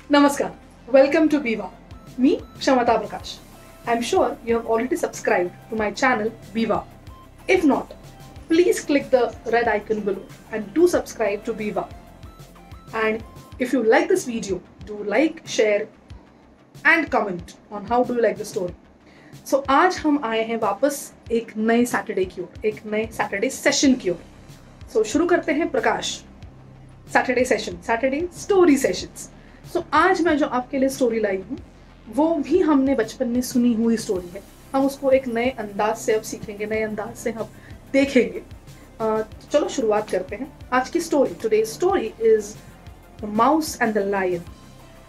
Namaskar. Welcome to Viva. Me, Kshamata Prakash. I'm sure you have already subscribed to my channel Viva. If not, please click the red icon below and do subscribe to Viva. And if you like this video, do like, share and comment on how do you like the story. So आज हम आए हैं वापस एक नए Saturday की ओर, एक नए सैटरडे सेशन की ओर. So शुरू करते हैं Prakash. Saturday session, Saturday story sessions. So आज मैं जो आपके लिए स्टोरी लाई हूँ वो भी हमने बचपन में सुनी हुई स्टोरी है. हम उसको एक नए अंदाज से अब सीखेंगे, नए अंदाज से हम देखेंगे. तो चलो शुरुआत करते हैं आज की story. Today's story is the mouse and the lion.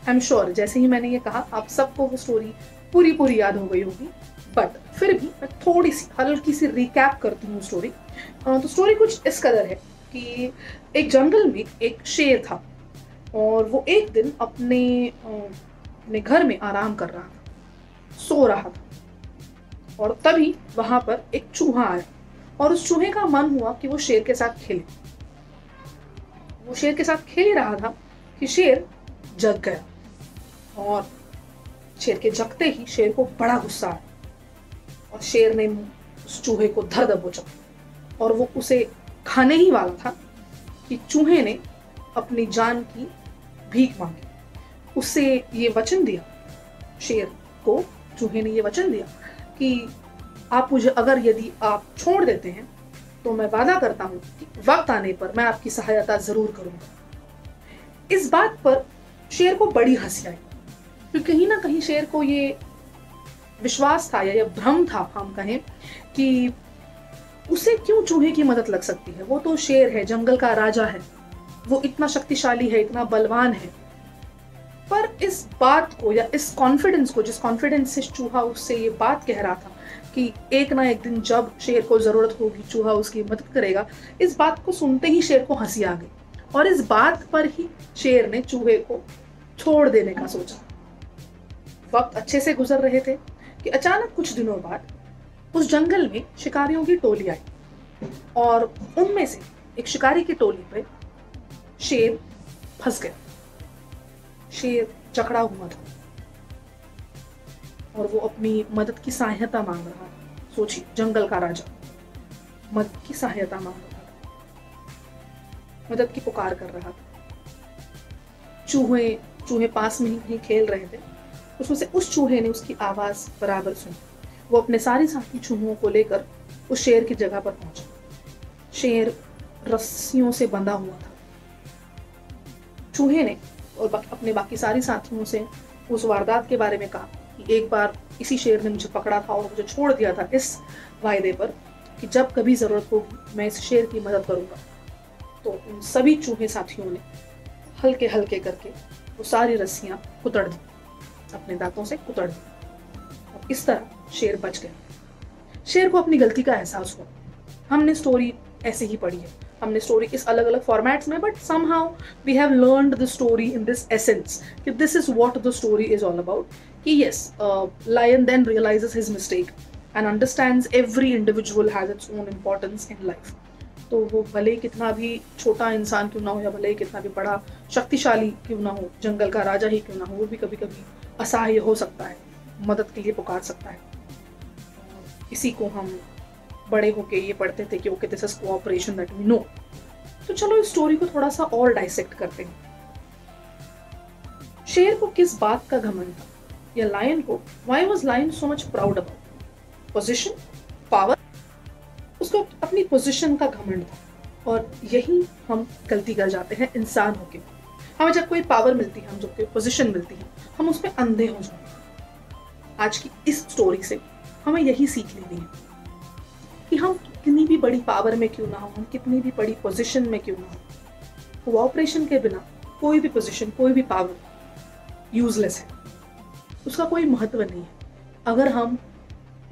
I am sure जैसे ही मैंने ये कहा आप सबको वो स्टोरी पूरी याद हो गई होगी, बट फिर भी मैं थोड़ी सी हल्की सी रिकैप करती हूँ स्टोरी. तो स्टोरी कुछ इस कदर है कि एक जंगल में एक शेर था और वो एक दिन अपने घर में आराम कर रहा था, सो रहा था. और तभी वहां पर एक चूहा आया और उस चूहे का मन हुआ कि वो शेर के साथ खेले. वो शेर के साथ खेल रहा था कि शेर जग गया और शेर के जगते ही शेर को बड़ा गुस्सा आया और शेर ने उस चूहे को धर दबोचा और वो उसे खाने ही वाला था कि चूहे ने अपनी जान की भीख मांगी. उससे ये वचन दिया, शेर को चूहे ने ये वचन दिया कि आप मुझे यदि आप छोड़ देते हैं तो मैं वादा करता हूं कि वक्त आने पर मैं आपकी सहायता जरूर करूंगा. इस बात पर शेर को बड़ी हंसी आई क्योंकि कहीं ना कहीं शेर को ये विश्वास था या भ्रम था, हम कहें, कि उसे क्यों चूहे की मदद लग सकती है. वो तो शेर है, जंगल का राजा है, वो इतना शक्तिशाली है, इतना बलवान है. पर इस बात को या इस कॉन्फिडेंस को, जिस कॉन्फिडेंस से चूहा उससे ये बात कह रहा था कि एक ना एक दिन जब शेर को जरूरत होगी चूहा उसकी मदद करेगा, इस बात को सुनते ही शेर को हंसी आ गई और इस बात पर ही शेर ने चूहे को छोड़ देने का सोचा. वक्त अच्छे से गुजर रहे थे कि अचानक कुछ दिनों बाद उस जंगल में शिकारियों की टोली आई और उनमें से एक शिकारी की टोली पे शेर फंस गया. शेर जकड़ा हुआ था और वो अपनी मदद की सहायता मांग रहा था. सोचिए, जंगल का राजा मदद की सहायता मांग रहा था, मदद की पुकार कर रहा था. चूहे पास में ही कहीं खेल रहे थे. उसमें से उस चूहे ने उसकी आवाज बराबर सुनी. वो अपने सारे साथी चूहों को लेकर उस शेर की जगह पर पहुंचा. शेर रस्सियों से बंधा हुआ था. चूहे ने और अपने बाकी सारे साथियों से उस वारदात के बारे में कहा कि एक बार इसी शेर ने मुझे पकड़ा था और मुझे छोड़ दिया था इस वायदे पर कि जब कभी जरूरत होगी मैं इस शेर की मदद करूंगा. तो उन सभी चूहे साथियों ने हल्के हल्के करके वो सारी रस्सियां कुतड़ दी, अपने दांतों से कुतड़ दी और इस तरह शेर बच गया. शेर को अपनी गलती का एहसास हुआ. हमने स्टोरी ऐसे ही पढ़ी है, हमने स्टोरी इस अलग अलग फॉर्मेट्स में, but somehow we have learned the story in this essence कि this is what the story is all about. कि yes, lion then realises his mistake and understands every individual has its own importance in life. तो वो भले कितना भी छोटा इंसान क्यों ना हो या भले कितना भी बड़ा शक्तिशाली क्यों ना हो, जंगल का राजा ही क्यों ना हो, वो भी कभी कभी असहाय हो सकता है, मदद के लिए पुकार सकता है. इसी को हम बड़े होके ये पढ़ते थे कि okay this is cooperation that we know. तो चलो इस स्टोरी को थोड़ा सा और डाइसेक्ट करते हैं. शेर को किस बात का घमंड था, या लायन को why was lion so much proud about position, power. उसको अपनी पोजीशन का घमंड था और यही हम गलती कर जाते हैं इंसान होके. हमें जब कोई पावर मिलती है, हम जब कोई पोजीशन मिलती है, हम उसमें अंधे हो जाते हैं. आज की इस स्टोरी से हमें यही सीख लेनी है कि हम कितनी भी बड़ी पावर में क्यों ना हो, हम कितनी भी बड़ी पोजीशन में क्यों ना हो, कोऑपरेशन के बिना कोई भी पोजीशन, कोई भी पावर यूजलेस है. उसका कोई महत्व नहीं है अगर हम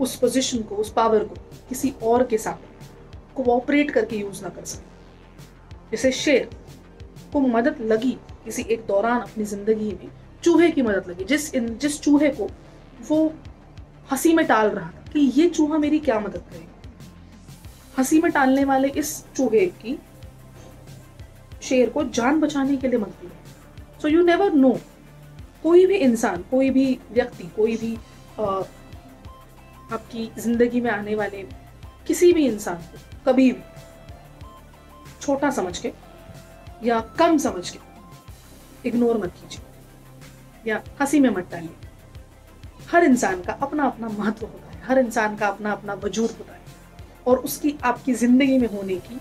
उस पोजीशन को, उस पावर को किसी और के साथ कोऑपरेट करके यूज ना कर सके. जैसे शेर को मदद लगी किसी एक दौरान अपनी जिंदगी में, चूहे की मदद लगी, जिस चूहे को वो हंसी में टाल रहा था कि ये चूहा मेरी क्या मदद करेगा. हंसी में टालने वाले इस चूहे की शेर को जान बचाने के लिए मदद मिली. सो यू नेवर नो कोई भी इंसान, कोई भी व्यक्ति, कोई भी आपकी जिंदगी में आने वाले किसी भी इंसान को कभी भी छोटा समझ के या कम समझ के इग्नोर मत कीजिए या हंसी में मत डालिए। हर इंसान का अपना अपना महत्व होता है, हर इंसान का अपना अपना वजूद होता है और उसकी आपकी जिंदगी में होने की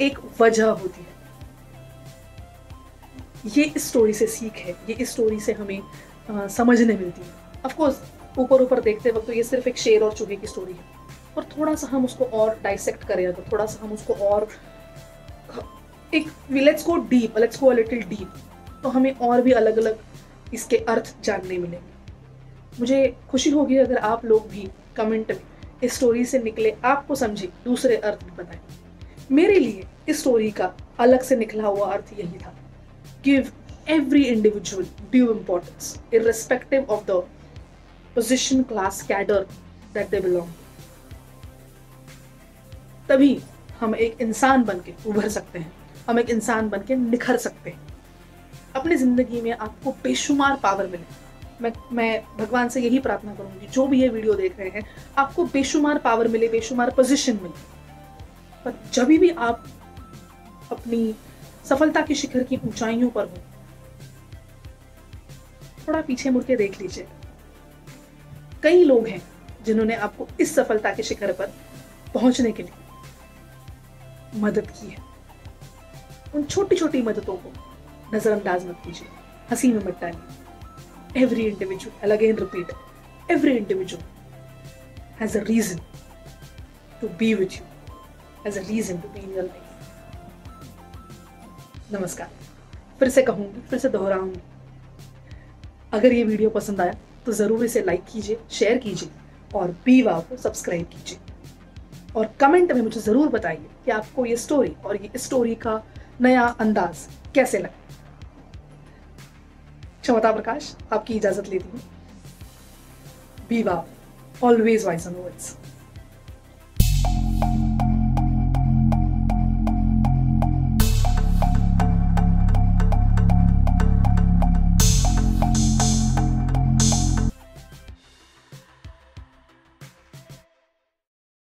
एक वजह होती है। ये इस स्टोरी से सीख है, ये इस स्टोरी से हमें समझने मिलती है। ऑफ कोर्स ऊपर ऊपर देखते वक्त तो ये सिर्फ एक शेर और चूहे की स्टोरी है, और थोड़ा सा हम उसको और डाइसेक्ट करें, अगर थोड़ा सा हम उसको और एक let's go deep, let's go a little deep, तो हमें और भी अलग अलग इसके अर्थ जानने मिलेंगे। मुझे खुशी होगी अगर आप लोग भी कमेंट में इस स्टोरी से निकले आपको समझे दूसरे अर्थ भी बताएं। मेरे लिए इस स्टोरी का अलग से निकला हुआ अर्थ यही था, give every individual due importance irrespective of the position, class, cadre that they belong. तभी हम एक इंसान बन के उभर सकते हैं, हम एक इंसान बन के निखर सकते हैं। अपनी जिंदगी में आपको बेशुमार पावर मिले। मैं भगवान से यही प्रार्थना करूंगी, जो भी ये वीडियो देख रहे हैं, आपको बेशुमार पावर मिले, बेशुमार पोजीशन मिले। पर जब भी आप अपनी सफलता के शिखर की ऊंचाइयों पर हो, थोड़ा पीछे मुड़ के देख लीजिए। कई लोग हैं जिन्होंने आपको इस सफलता के शिखर पर पहुंचने के लिए मदद की है। उन छोटी छोटी मददों को नजरअंदाज मत कीजिए, हंसी में मत डालिए। Every individual, I'll again repeat, every individual has a reason to be with you, has a reason to be in your life. नमस्कार। फिर से कहूंगी, फिर से दोहराऊंगी, अगर ये वीडियो पसंद आया तो जरूर इसे लाइक कीजिए, शेयर कीजिए और बीवा को सब्सक्राइब कीजिए। और कमेंट में मुझे जरूर बताइए कि आपको ये स्टोरी और ये स्टोरी का नया अंदाज कैसे लगा। क्षमता प्रकाश आपकी इजाजत लेती हूँ। बीवा, ऑलवेज वाइज ऑन वर्ड्स।